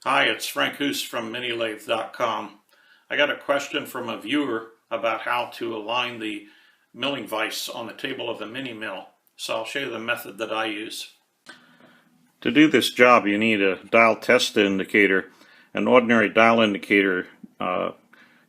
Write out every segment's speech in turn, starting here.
Hi, it's Frank Hoose from MiniLathe.com. I got a question from a viewer about how to align the milling vise on the table of the mini mill. So I'll show you the method that I use. To do this job, you need a dial test indicator. An ordinary dial indicator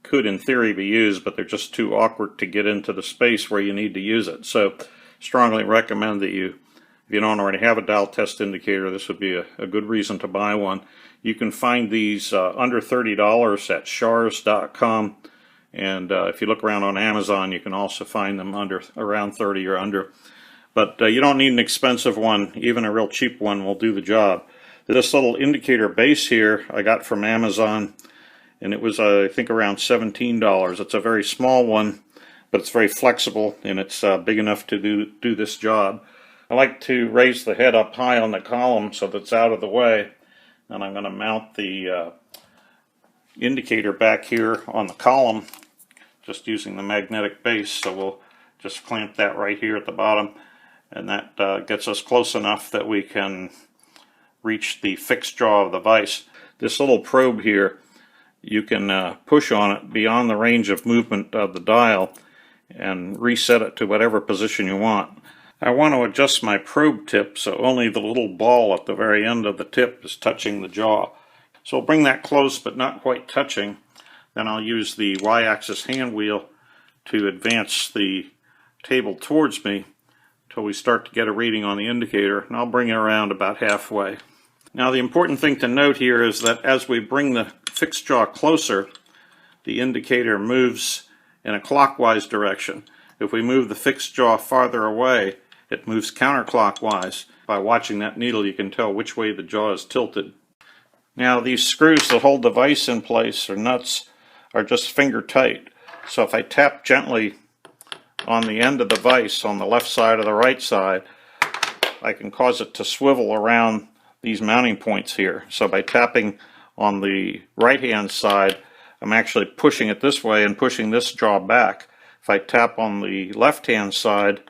could in theory be used, but they're just too awkward to get into the space where you need to use it. So strongly recommend that if you don't already have a dial test indicator, this would be a good reason to buy one. You can find these under $30 at Shars.com, and if you look around on Amazon, you can also find them around 30 or under. But you don't need an expensive one. Even a real cheap one will do the job. This little indicator base here I got from Amazon, and it was I think around $17. It's a very small one, but it's very flexible, and it's big enough to do this job. I like to raise the head up high on the column so that it's out of the way. And I'm going to mount the indicator back here on the column just using the magnetic base. So we'll just clamp that right here at the bottom, and that gets us close enough that we can reach the fixed jaw of the vise. This little probe here, you can push on it beyond the range of movement of the dial and reset it to whatever position you want. I want to adjust my probe tip so only the little ball at the very end of the tip is touching the jaw. So I'll bring that close but not quite touching. Then I'll use the Y-axis hand wheel to advance the table towards me until we start to get a reading on the indicator, and I'll bring it around about halfway. Now the important thing to note here is that as we bring the fixed jaw closer, the indicator moves in a clockwise direction. If we move the fixed jaw farther away, it moves counterclockwise. By watching that needle, you can tell which way the jaw is tilted. Now these screws that hold the vise in place, or nuts, are just finger tight. So if I tap gently on the end of the vise on the left side or the right side, I can cause it to swivel around these mounting points here. So by tapping on the right hand side, I'm actually pushing it this way and pushing this jaw back. If I tap on the left hand side,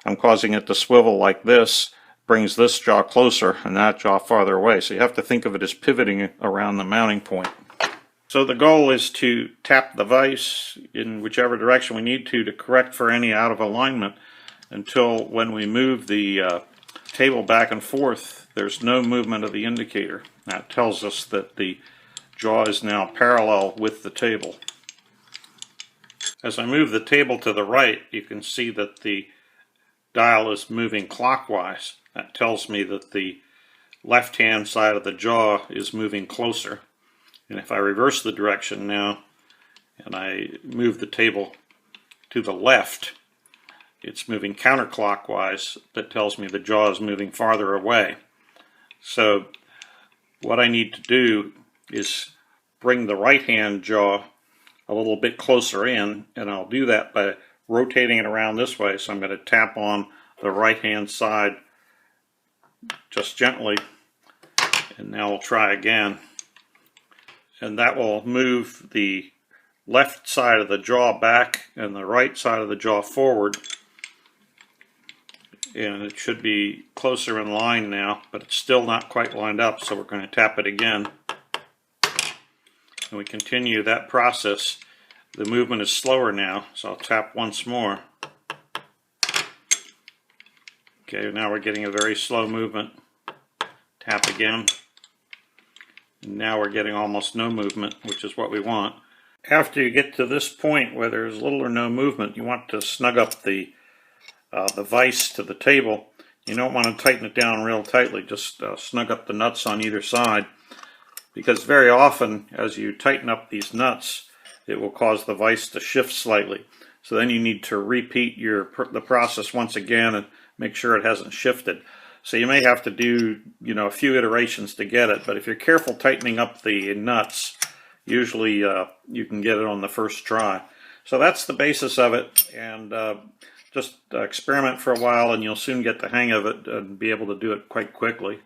I'm causing it to swivel like this, brings this jaw closer and that jaw farther away. So you have to think of it as pivoting around the mounting point. So the goal is to tap the vise in whichever direction we need to correct for any out of alignment until when we move the table back and forth, there's no movement of the indicator. That tells us that the jaw is now parallel with the table. As I move the table to the right, you can see that the dial is moving clockwise. That tells me that the left hand side of the jaw is moving closer. And if I reverse the direction now and I move the table to the left, it's moving counterclockwise. That tells me the jaw is moving farther away. So what I need to do is bring the right hand jaw a little bit closer in, and I'll do that by rotating it around this way. So I'm going to tap on the right hand side just gently, and now we'll try again, and that will move the left side of the jaw back and the right side of the jaw forward, and it should be closer in line now, but it's still not quite lined up, so we're going to tap it again, and we continue that process. The movement is slower now, so I'll tap once more. Okay, now we're getting a very slow movement. Tap again. And now we're getting almost no movement, which is what we want. After you get to this point where there's little or no movement, you want to snug up the vise to the table. You don't want to tighten it down real tightly, just snug up the nuts on either side, because very often as you tighten up these nuts, it will cause the vise to shift slightly. So then you need to repeat the process once again and make sure it hasn't shifted. So you may have to do a few iterations to get it, but if you're careful tightening up the nuts, usually you can get it on the first try. So that's the basis of it, and just experiment for a while and you'll soon get the hang of it and be able to do it quite quickly.